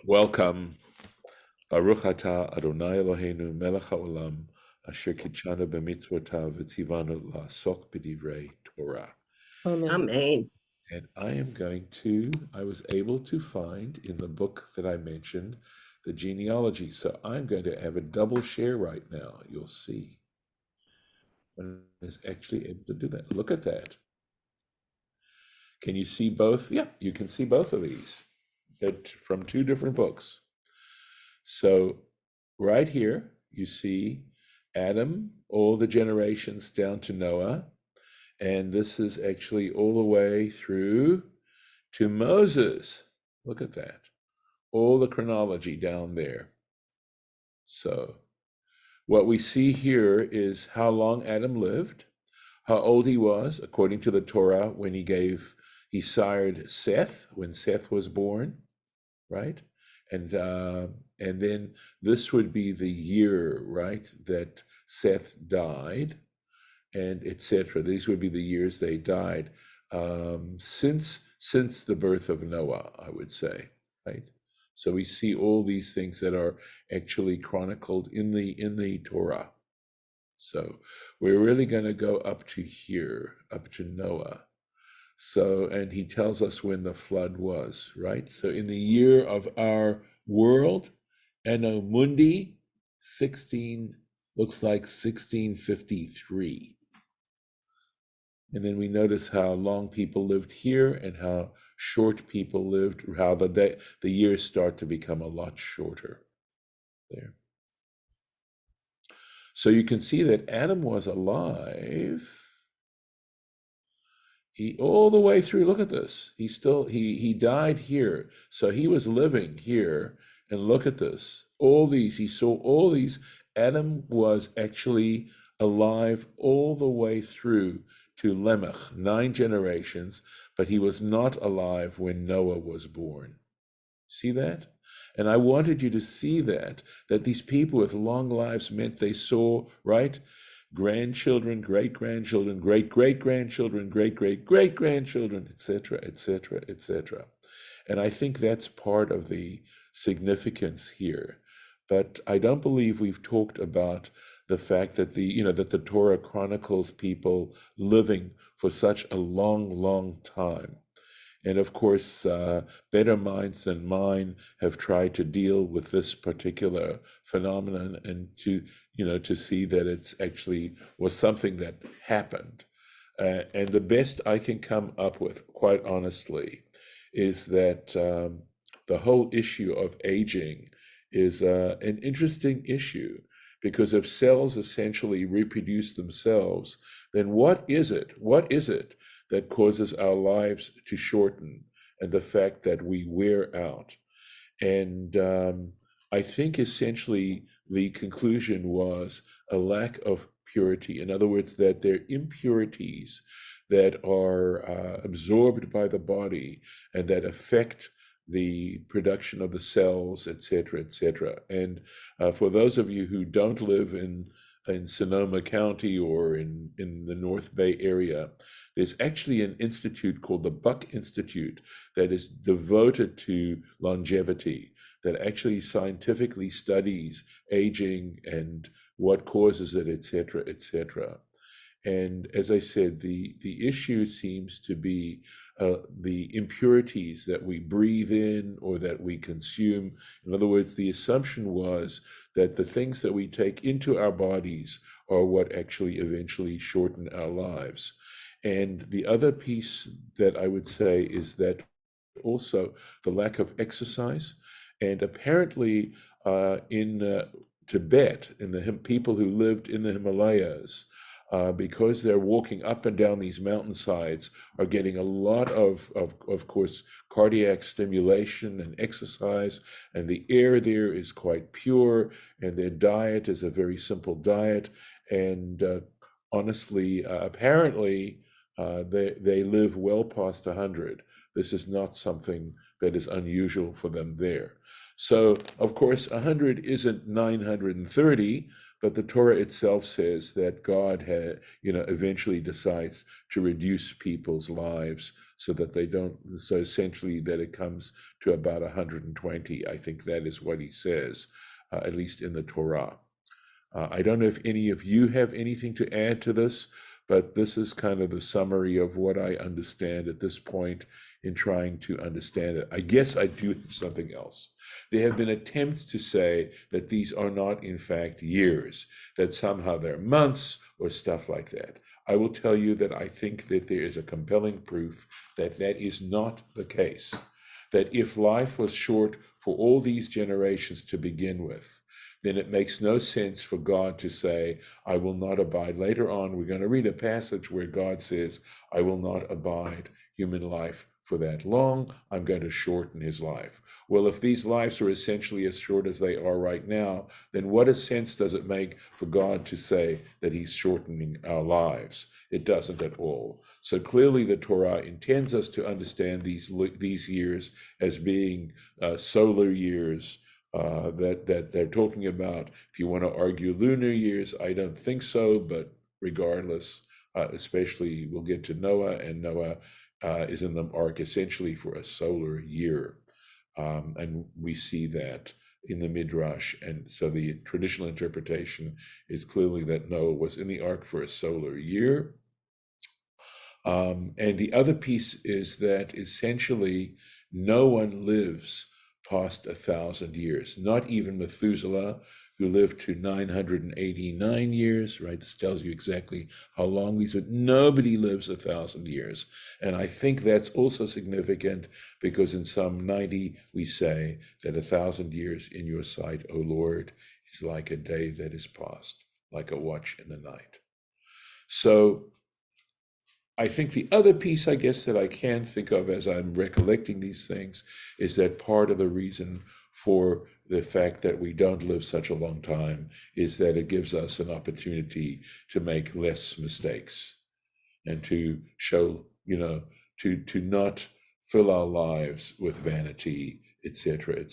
Welcome. Baruch atah Adonai Eloheinu melech haolam asher kitshanu b'mitzvotav v'tzivanu la'asok b'divrei Torah. Amen. Amen. And I was able to find in the book that I mentioned, the genealogy. So I'm going to have a double share right now. You'll see. One is actually able to do that. Look at that. Can you see both? Yeah, you can see both of these from two different books. So right here, you see Adam, all the generations down to Noah, and this is actually all the way through to Moses. Look at that. All the chronology down there. So what we see here is how long Adam lived, how old he was, according to the Torah, when he sired Seth, when Seth was born, right? And then this would be the year, right, that Seth died, and etc. These would be the years they died, since the birth of Noah, I would say, right? So we see all these things that are actually chronicled in the Torah. So we're really going to go up to here, up to Noah. So, and he tells us when the flood was, right? So in the year of our world, Anno Mundi, 1653. And then we notice how long people lived here and how short people lived, how the years start to become a lot shorter there. So you can see that Adam was alive. He all the way through. Look at this. He died here, so he was living here. And look at this. He saw all these. Adam was actually alive all the way through to Lemech, 9 generations, but he was not alive when Noah was born. See that? And I wanted you to see that these people with long lives meant they saw, right? Grandchildren, great-grandchildren, great-great-grandchildren, great-great-great-grandchildren, etc., etc., etc. And I think that's part of the significance here. But I don't believe we've talked about the fact that the Torah chronicles people living for such a long, long time. And of course, better minds than mine have tried to deal with this particular phenomenon and to see that it's actually was something that happened. And the best I can come up with, quite honestly, is that the whole issue of aging is an interesting issue, because if cells essentially reproduce themselves, then what is it? What is it that causes our lives to shorten, and the fact that we wear out? And I think essentially the conclusion was a lack of purity. In other words, that there are impurities that are absorbed by the body and that affect the production of the cells, et cetera, et cetera. And for those of you who don't live in Sonoma County or in the North Bay area, there's actually an institute called the Buck Institute that is devoted to longevity, that actually scientifically studies aging and what causes it, et cetera, et cetera. And as I said, the issue seems to be the impurities that we breathe in or that we consume. In other words, the assumption was that the things that we take into our bodies are what actually eventually shorten our lives. And the other piece that I would say is that also the lack of exercise. And apparently in Tibet, in the people who lived in the Himalayas, because they're walking up and down these mountainsides, are getting a lot of course, cardiac stimulation and exercise, and the air there is quite pure, and their diet is a very simple diet. And honestly, apparently, they live well past 100. This is not something that is unusual for them there. So, of course, 100 isn't 930, but the Torah itself says that God eventually decides to reduce people's lives so that they don't, so essentially that it comes to about 120. I think that is what he says, at least in the Torah. I don't know if any of you have anything to add to this, but this is kind of the summary of what I understand at this point in trying to understand it. I guess I do have something else. There have been attempts to say that these are not, in fact, years, that somehow they're months or stuff like that. I will tell you that I think that there is a compelling proof that that is not the case. That if life was short for all these generations to begin with, then it makes no sense for God to say, I will not abide. Later on, we're going to read a passage where God says, I will not abide human life for that long. I'm going to shorten his life. Well, if these lives are essentially as short as they are right now, then what a sense does it make for God to say that he's shortening our lives? It doesn't at all. So clearly the Torah intends us to understand these years as being solar years, that they're talking about. If you want to argue lunar years, I don't think so, but regardless, especially we'll get to Noah, and Noah is in the ark essentially for a solar year. And we see that in the Midrash. And so the traditional interpretation is clearly that Noah was in the ark for a solar year. And the other piece is that essentially no one lives past 1,000 years, not even Methuselah, who lived to 989 years, right? This tells you exactly how long these are. Nobody lives 1,000 years. And I think that's also significant because in Psalm 90, we say that 1,000 years in your sight, O Lord, is like a day that is past, like a watch in the night. So I think the other piece, I guess, that I can think of as I'm recollecting these things is that part of the reason for the fact that we don't live such a long time is that it gives us an opportunity to make less mistakes and to show, to not fill our lives with vanity, etc.,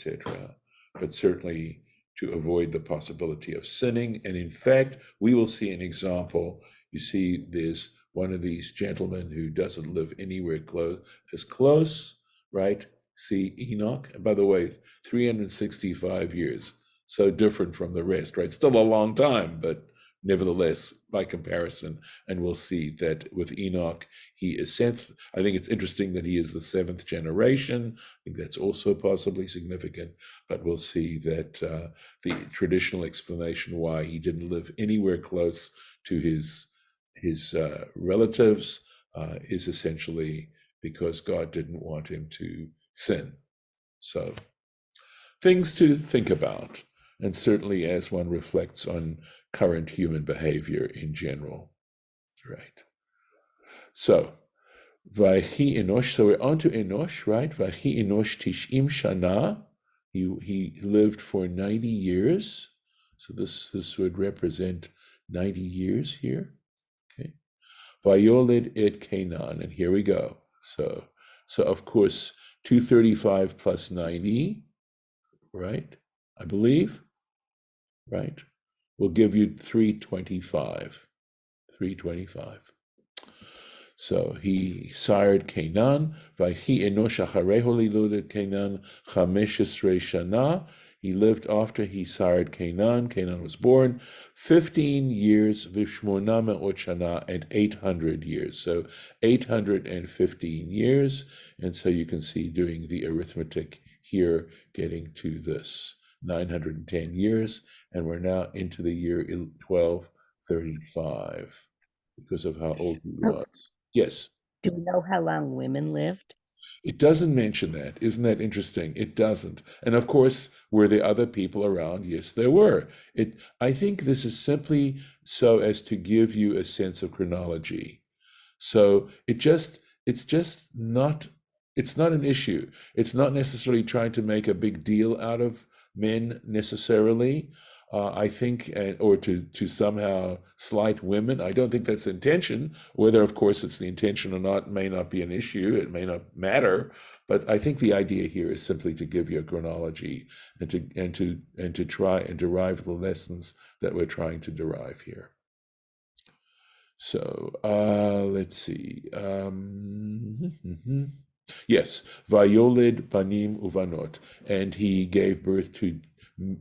but certainly to avoid the possibility of sinning. And in fact, we will see an example. You see, there's one of these gentlemen who doesn't live anywhere close, right? See Enoch. And by the way, 365 years, so different from the rest, right? Still a long time, but nevertheless, by comparison, and we'll see that with Enoch, he is sent. I think it's interesting that he is the 7th generation. I think that's also possibly significant, but we'll see that the traditional explanation why he didn't live anywhere close to his relatives is essentially because God didn't want him to sin. So things to think about, and certainly as one reflects on current human behavior in general, right? So, Vahi Enosh, so we're on to Enosh, right? Vahi Enosh Tish'im Shana, he lived for 90 years. So this would represent 90 years here, okay? Vayolid et Canaan, and here we go. So of course, 235 plus 90, right? I believe, right? Will give you 325. 325. So he sired Canaan. Vayhi Enosh achareho liludet Canaan 15 shana. He lived after he sired Canaan. Canaan was born 15 years, v'shmona me'ot shana, and 800 years. So 815 years. And so you can see doing the arithmetic here, getting to this 910 years. And we're now into the year 1235 because of how old he was. Yes. Do we know how long women lived? It doesn't mention that. Isn't that interesting? It doesn't. And of course, were there other people around? Yes, there were. I think this is simply so as to give you a sense of chronology. So it's not an issue. It's not necessarily trying to make a big deal out of men necessarily. I think, or to somehow slight women. I don't think that's the intention. Whether, of course, it's the intention or not may not be an issue. It may not matter. But I think the idea here is simply to give you a chronology and to try and derive the lessons that we're trying to derive here. So let's see. Yes, Vayoled Banim Uvanot, and he gave birth to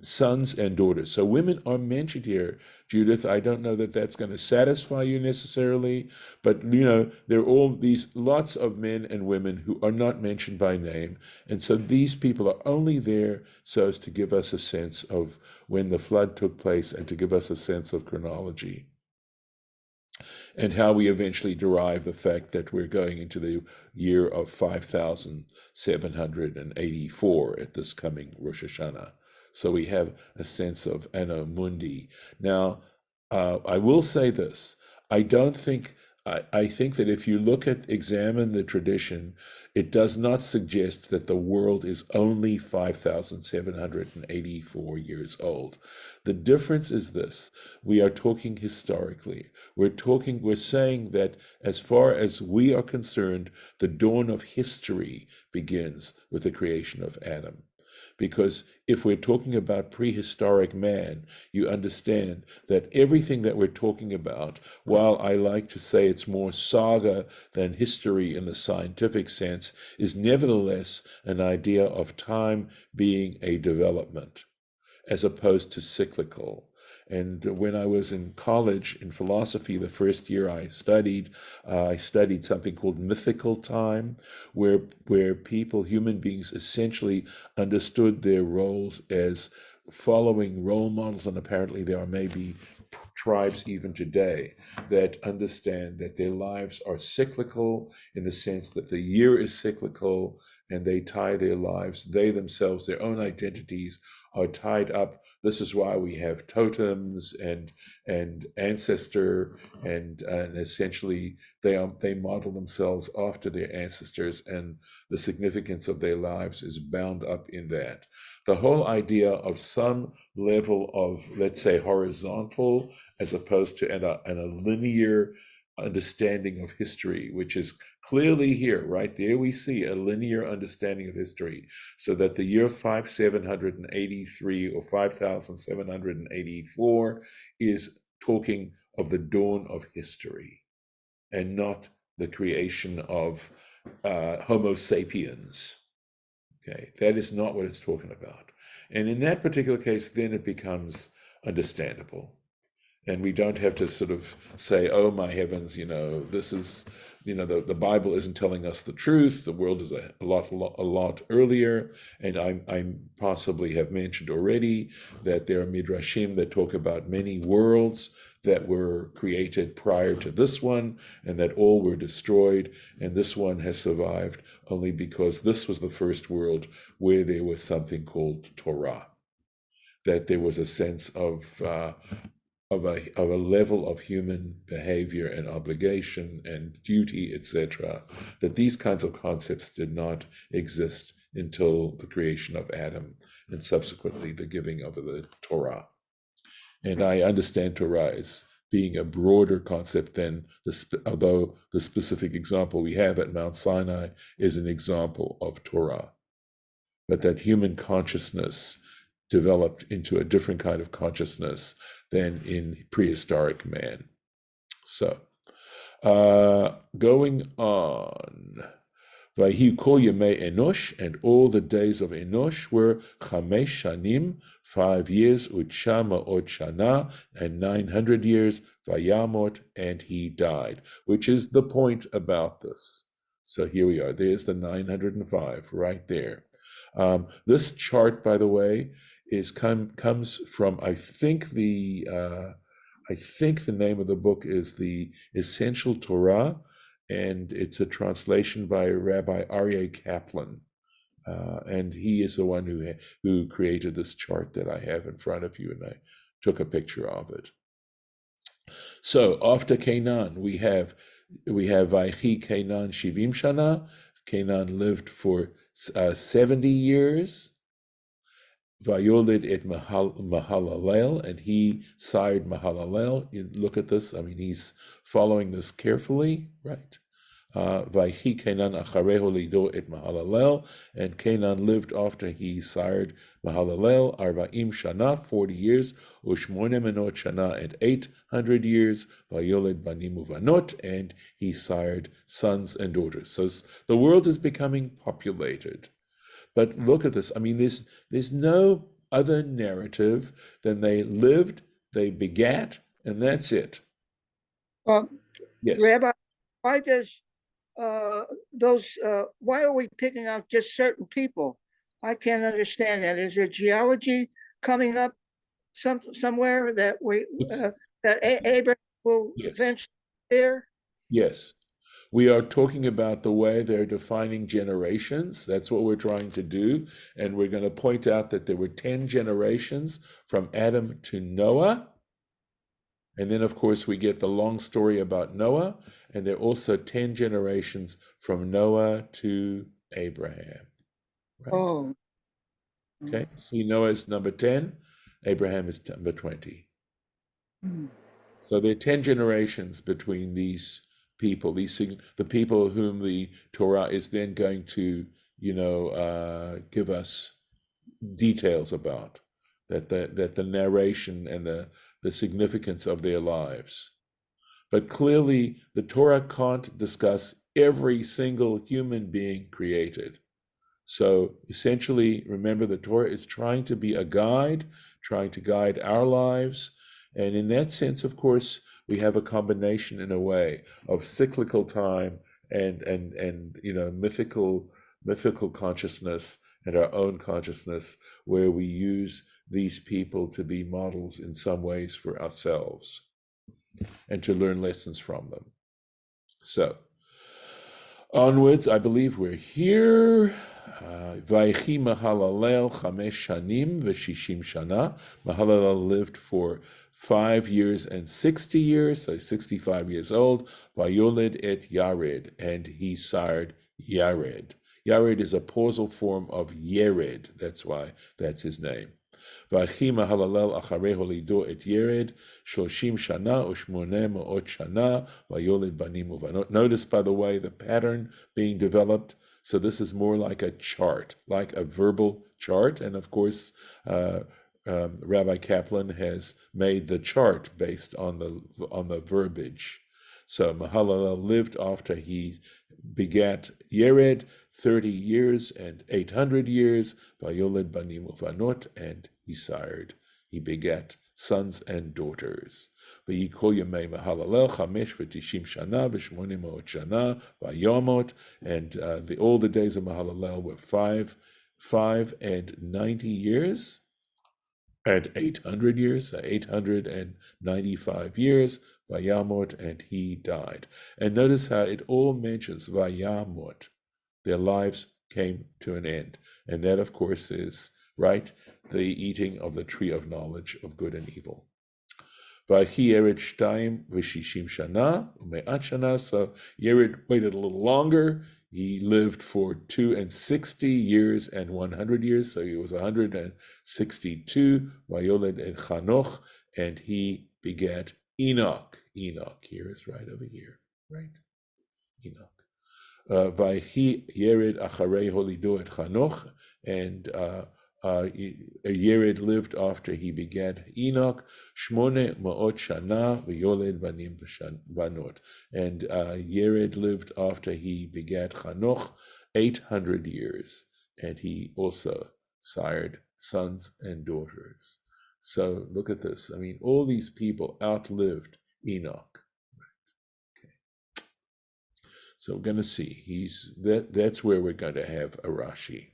sons and daughters. So women are mentioned here, Judith. I don't know that that's going to satisfy you necessarily, but there are all these lots of men and women who are not mentioned by name, and so these people are only there so as to give us a sense of when the flood took place and to give us a sense of chronology, and how we eventually derive the fact that we're going into the year of 5,784 at this coming Rosh Hashanah. So we have a sense of Anno Mundi. Now, I will say this. I don't think, I think that if you examine the tradition, it does not suggest that the world is only 5,784 years old. The difference is this: we are talking historically. We're saying that as far as we are concerned, the dawn of history begins with the creation of Adam. Because if we're talking about prehistoric man, you understand that everything that we're talking about, while I like to say it's more saga than history in the scientific sense, is nevertheless an idea of time being a development, as opposed to cyclical. And when I was in college in philosophy, the first year I studied something called mythical time, where human beings, essentially understood their roles as following role models, and apparently there are maybe tribes even today that understand that their lives are cyclical in the sense that the year is cyclical, and they tie their lives, they themselves, their own identities are tied up. This is why we have totems and ancestor, and essentially they model themselves after their ancestors, and the significance of their lives is bound up in that. The whole idea of some level of, let's say, horizontal as opposed to a linear understanding of history, which is clearly here, right there we see a linear understanding of history, so that the year 5783 or 5784 is talking of the dawn of history and not the creation of Homo sapiens. Okay, that is not what it's talking about. And in that particular case, then it becomes understandable. And we don't have to sort of say, oh my heavens, this is, the Bible isn't telling us the truth. The world is a lot earlier. And I possibly have mentioned already that there are midrashim that talk about many worlds that were created prior to this one, and that all were destroyed, and this one has survived only because this was the first world where there was something called Torah, that there was a sense of a level of human behavior and obligation and duty, etc., that these kinds of concepts did not exist until the creation of Adam and subsequently the giving of the Torah. And I understand Torah as being a broader concept than although the specific example we have at Mount Sinai is an example of Torah, but that human consciousness developed into a different kind of consciousness than in prehistoric man. So, going on. Vahi kol yemei Enosh, and all the days of Enosh were chamesh shanim, 5 years, utshama od shana, and 900 years, vayamot, and he died, which is the point about this. So here we are. There's the 905 right there. This chart, by the way, comes from I think the name of the book is the Essential Torah, and it's a translation by Rabbi Aryeh Kaplan, and he is the one who created this chart that I have in front of you, and I took a picture of it. So after Canaan, we have Vaychi Canaan Shivim Shana. Canaan lived for 70 years. Vayolid et Mahalalel, and he sired Mahalalel. You look at this, I mean, he's following this carefully, right? Vayhi Kenan achareho lido et Mahalalel, and Kenan lived after he sired Mahalalel, Arba'im Shana, 40 years, Ushmone Menot Shana, and 800 years, Vayolid Banim Uvanot, and he sired sons and daughters. So the world is becoming populated. But look at this. I mean, there's no other narrative than they lived, they begat, and that's it. Yes. Rabbi, why does why are we picking out just certain people? I can't understand that. Is there geology coming up somewhere that Abraham will eventually there? Yes. We are talking about the way they're defining generations. That's what we're trying to do. And we're going to point out that there were 10 generations from Adam to Noah. And then, of course, we get the long story about Noah. And there are also 10 generations from Noah to Abraham. Right? Oh. Okay. See, Noah is number 10. Abraham is number 20. So there are 10 generations between these people, the people whom the Torah is then going to, give us details about, that the narration and the significance of their lives. But clearly, the Torah can't discuss every single human being created. So essentially, remember, the Torah is trying to be a guide, trying to guide our lives. And in that sense, of course, we have a combination in a way of cyclical time and mythical consciousness and our own consciousness, where we use these people to be models in some ways for ourselves and to learn lessons from them. So onwards, I believe we're here. Vaychi Mahalalel chamesh shanim v'shishim shana. Mahalalel lived for 5 years and 60 years, so 65 years old. Vayoled et Yared, and he sired Yared. Yared is a pausal form of Yered. That's why that's his name. Vaychi Mahalalel achareho lido et Yered, 30 shana u'shmoneh ma'ot shana, vayoled banim uvanot. Notice, by the way, the pattern being developed. So this is more like a chart, like a verbal chart. And of course, Rabbi Kaplan has made the chart based on the verbiage. So Mahalalel lived after he begat Yered 30 years and 800 years, Vayoled Banim Uvanot, and he begat sons and daughters. V'yikol yemei Mahalalel chamesh v'tishim shana v'shmone ma'ot shana v'yomot, and all the days of Mahalalel were 590 years and 800 years, so 895 years, v'yamot, and he died. And notice how it all mentions v'yamot. Their lives came to an end. And that, of course, is, right, the eating of the tree of knowledge of good and evil. V'hi Yered shtayim v'shishim shana u'me'at shana. So Yered waited a little longer. He lived for 260 years and 100 years, so he was 162. Vayoled et Chanoch, and he begat Enoch. Enoch here is right over here, right? Enoch. Vayhi Yered acharei holido et Chanoch, and Yered lived after he begat Enoch, Shmone ma'ot shana v'yoled banim banot. And Yered lived after he begat Chanoch 800 years, and he also sired sons and daughters. So look at this. I mean, all these people outlived Enoch. Okay. So we're going to see. That's where we're going to have a Rashi.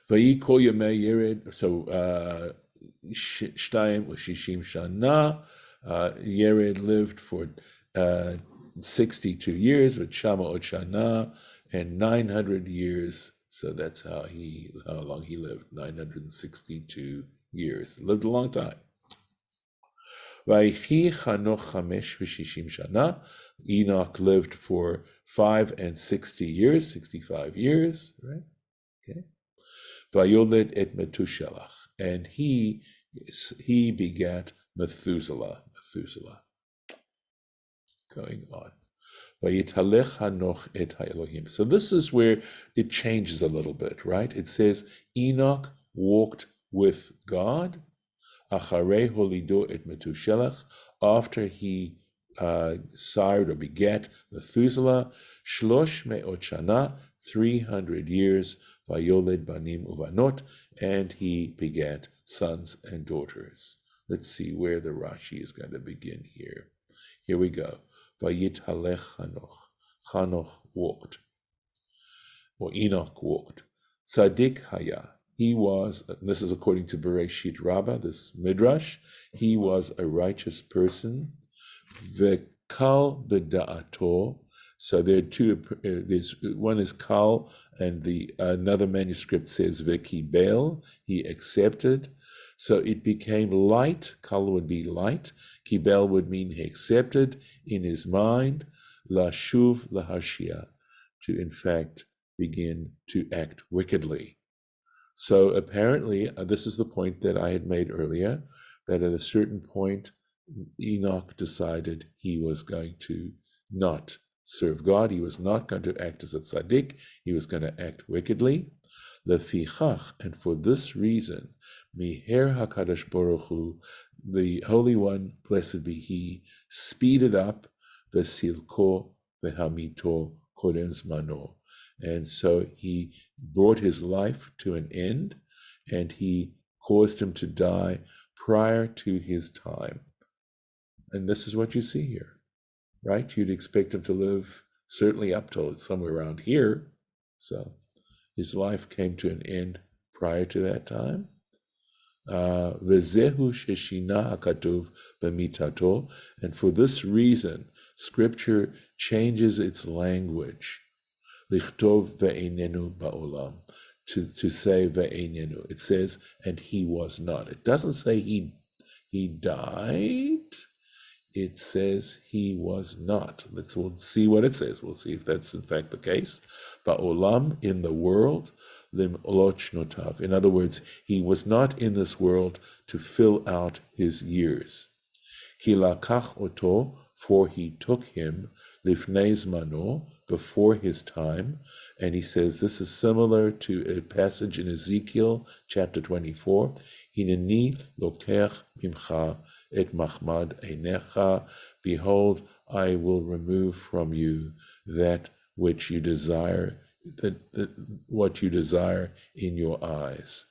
Vayikol yemei Yered, so 62 shana. Yered lived for 62 years with Shamaot shana, and 900 years. So that's how long he lived. 962 years. Lived a long time. Vaychi Chanoch chamesh v'shishim shana. Enoch lived for 65 years, right? Okay. Vayoled et Metushelach, and he begat Methuselah. Going on. Vayitalech Hanoch et Elohim. So this is where it changes a little bit, right? It says Enoch walked with God. Acharei holido et Metushelach, after he sired or begat Methuselah, Shlosh me'ot shana, 300 years, Vayoled banim uvanot, and he begat sons and daughters. Let's see where the Rashi is going to begin here. Here we go. Vayitalech Hanoch. Hanoch walked, or Enoch walked. Tzadik haya. He was, this is according to Bereshit Rabbah, this Midrash, he was a righteous person. Vekal beda'ato. So there are two, one is kal, and the another manuscript says vekibel, he accepted. So it became light, kal would be light, kibel would mean he accepted in his mind, lashuv lahashia, to in fact begin to act wickedly. So apparently, this is the point that I had made earlier, that at a certain point, Enoch decided he was going to not serve God. He was not going to act as a tzaddik. He was going to act wickedly. Lefichach, and for this reason, Miher HaKadosh Baruch Hu, the Holy One, blessed be He, speeded up Vesilko Vehamito Kodem Zmano. And so he brought his life to an end, and he caused him to die prior to his time. And this is what you see here, right? You'd expect him to live certainly up till somewhere around here. So his life came to an end prior to that time. V'zehu sheshina hakatuv b'mitato, and for this reason, Scripture changes its language. Lichtov ve'einenu ba'olam, to say ve'einenu. It says, and he was not. It doesn't say he died. It says he was not. We'll see what it says. We'll see if that's in fact the case. Ba'olam, in the world, lim oloch notav. In other words, he was not in this world to fill out his years. Ki lakach oto, for he took him, lifnei zmano, before his time. And he says this is similar to a passage in Ezekiel chapter 24. Hineni lokech mimcha et machmad einecha. Behold, I will remove from you that which you desire, what you desire in your eyes,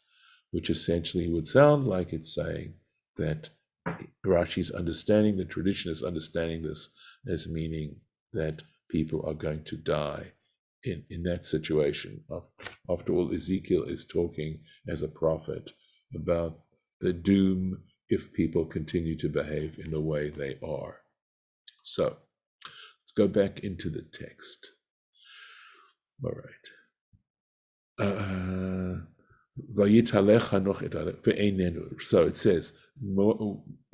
which essentially would sound like it's saying that Rashi's understanding, the tradition is understanding this as meaning that people are going to die in that situation. After all, Ezekiel is talking as a prophet about the doom if people continue to behave in the way they are. So let's go back into the text. All right. So it says,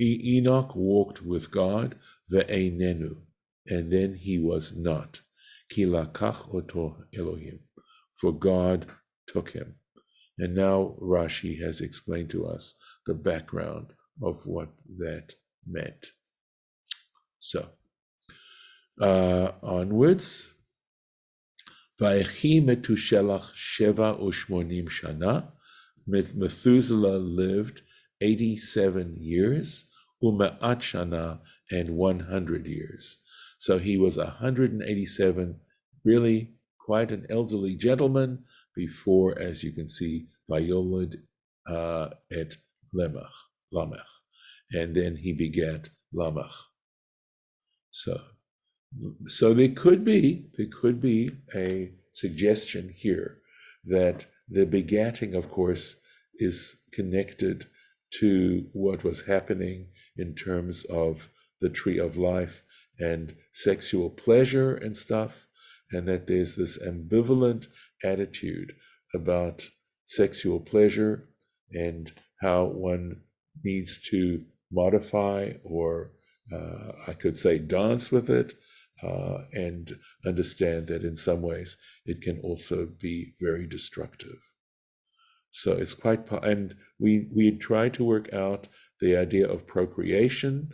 Enoch walked with God, ve'einenu, and then he was not. Ki lakach oto Elohim, for God took him. And now Rashi has explained to us the background of what that meant. So, onwards. Vayechi Metushelach sheva ushmonim shana. Methuselah lived 87 years, ume'at shana, and 100 years. So he was 187, really quite an elderly gentleman before, as you can see, Vayoled et Lamech, and then he begat Lamech. So there could be a suggestion here that the begatting, of course, is connected to what was happening in terms of the tree of life and sexual pleasure and stuff, and that there's this ambivalent attitude about sexual pleasure and how one needs to modify or I could say dance with it, and understand that in some ways it can also be very destructive. So it's quite, and we try to work out the idea of procreation,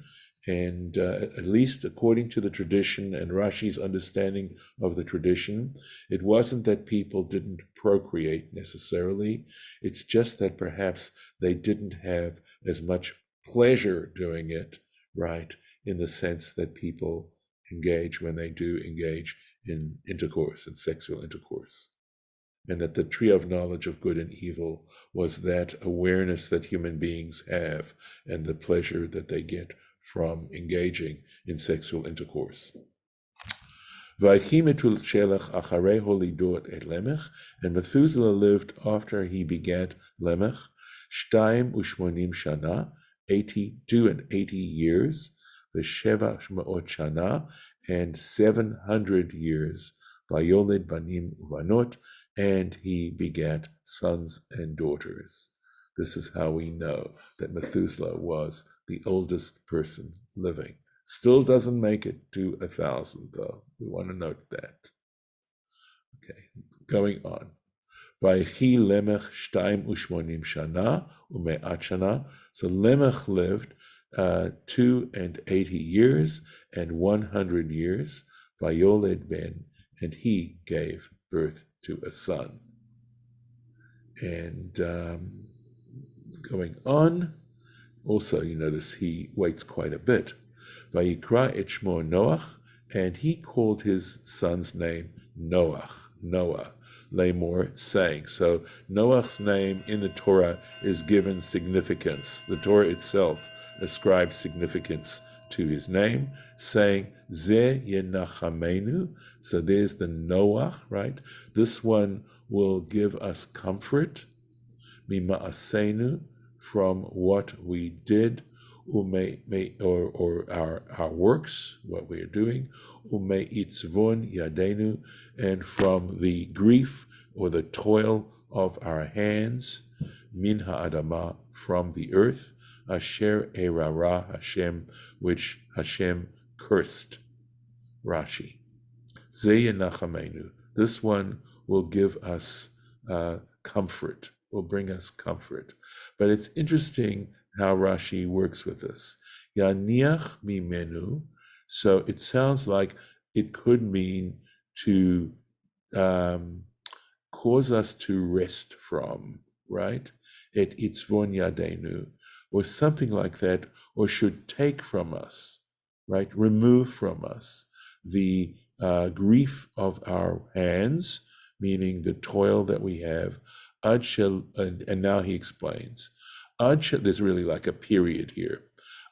and at least according to the tradition and Rashi's understanding of the tradition, it wasn't that people didn't procreate necessarily. It's just that perhaps they didn't have as much pleasure doing it, right, in the sense that people engage when they do engage in intercourse, in sexual intercourse. And that the tree of knowledge of good and evil was that awareness that human beings have and the pleasure that they get from engaging in sexual intercourse. And Methuselah lived after he begat Lemech, Shtaim Ushmonim Shana, 82 and 80 years, Vesheva Shmaot Shana, and 700 years, Vayoled Banim Uvanot, and he begat sons and daughters. This is how we know that Methuselah was the oldest person living. Still doesn't make it to 1,000, though. We want to note that. Okay, going on. Vaychi Lemech Shtaim Ushmonim Shana Ume'at Shana. So Lemech lived 280 years and 100 years. Vayoled Ben, and he gave birth to a son. And going on, also you notice he waits quite a bit. Vayikra et shmo Noach, and he called his son's name Noach, Noah, Lamor, saying. So Noach's name in the Torah is given significance. The Torah itself ascribes significance to his name, saying, Ze yenachamenu. So there's the Noach, right? This one will give us comfort, mima'asenu, from what we did, or our works, what we are doing, ume'itzvon yadenu, and from the grief or the toil of our hands, min ha'adama, from the earth, asher erara Hashem, which Hashem cursed. Rashi. Ze yenachamenu. This one will give us comfort, will bring us comfort. But it's interesting how Rashi works with this. Yaniach mimenu. So it sounds like it could mean to cause us to rest from, right? Et itzvon yadenu, or something like that, or should take from us, right? Remove from us the grief of our hands, meaning the toil that we have. Ad shel, and now he explains. Ad shel, there's really like a period here.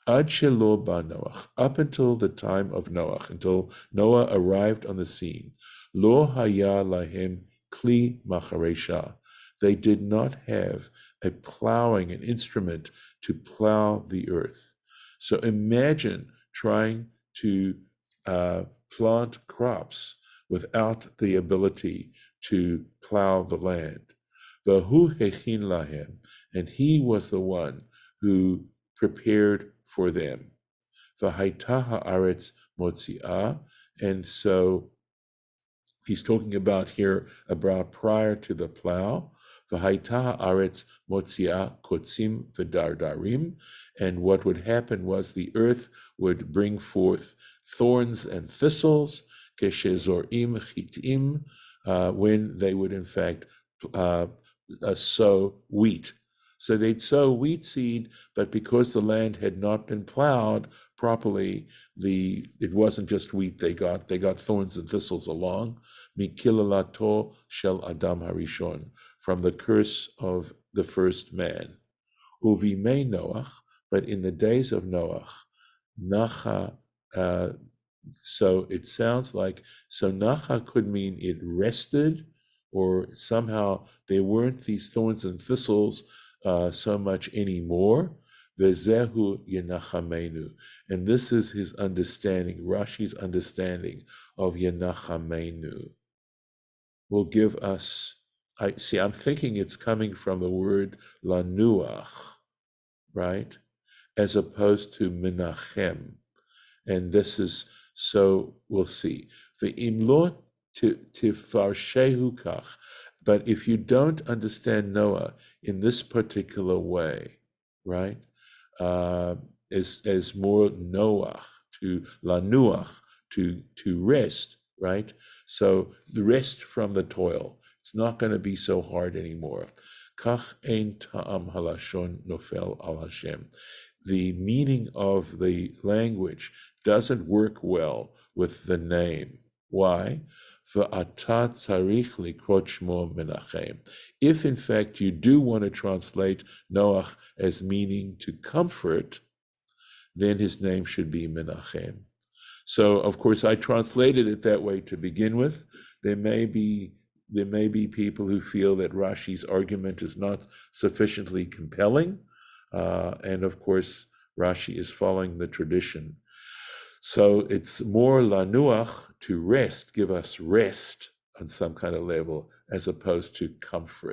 Ad shelo ba Noach, up until the time of Noach, until Noah arrived on the scene. Lo haya lahem kli macharesha. They did not have a plowing, an instrument to plow the earth. So imagine trying to plant crops without the ability to plow the land. Vahu hechin lahem, and he was the one who prepared for them. Vahaita haaretz motziah, and so he's talking about here about prior to the plow. Vahaita haaretz motziah kotzim v'dardarim, and what would happen was the earth would bring forth thorns and thistles, keshezorim chitim, when they would in fact sow wheat. So they'd sow wheat seed, but because the land had not been plowed properly, it wasn't just wheat they got thorns and thistles along. Mikilalato shel Adam Harishon, from the curse of the first man. Uvimei Noach, but in the days of Noach, Nacha, so it sounds like, so Nacha could mean it rested, or somehow there weren't these thorns and thistles so much anymore. Vezehu yenachamenu, and this is his understanding, Rashi's understanding of yenachamenu. Will give us, I'm thinking it's coming from the word lanuach, right? As opposed to menachem. And this is, so we'll see. Ve'im lo tifarshehu kach, But if you don't understand Noah in this particular way, right, as more Noach, to lanuach, to rest, right? So the rest from the toil. It's not going to be so hard anymore. Kach ein ta'am halashon nofel al Hashem. The meaning of the language doesn't work well with the name. Why? Ve'ata tzarich likrot shmo Menachem. If in fact you do want to translate Noach as meaning to comfort, then his name should be Menachem. So of course I translated it that way to begin with. There may be people who feel that Rashi's argument is not sufficiently compelling, and of course Rashi is following the tradition. So it's more lanuach, to rest, give us rest on some kind of level, as opposed to comfort.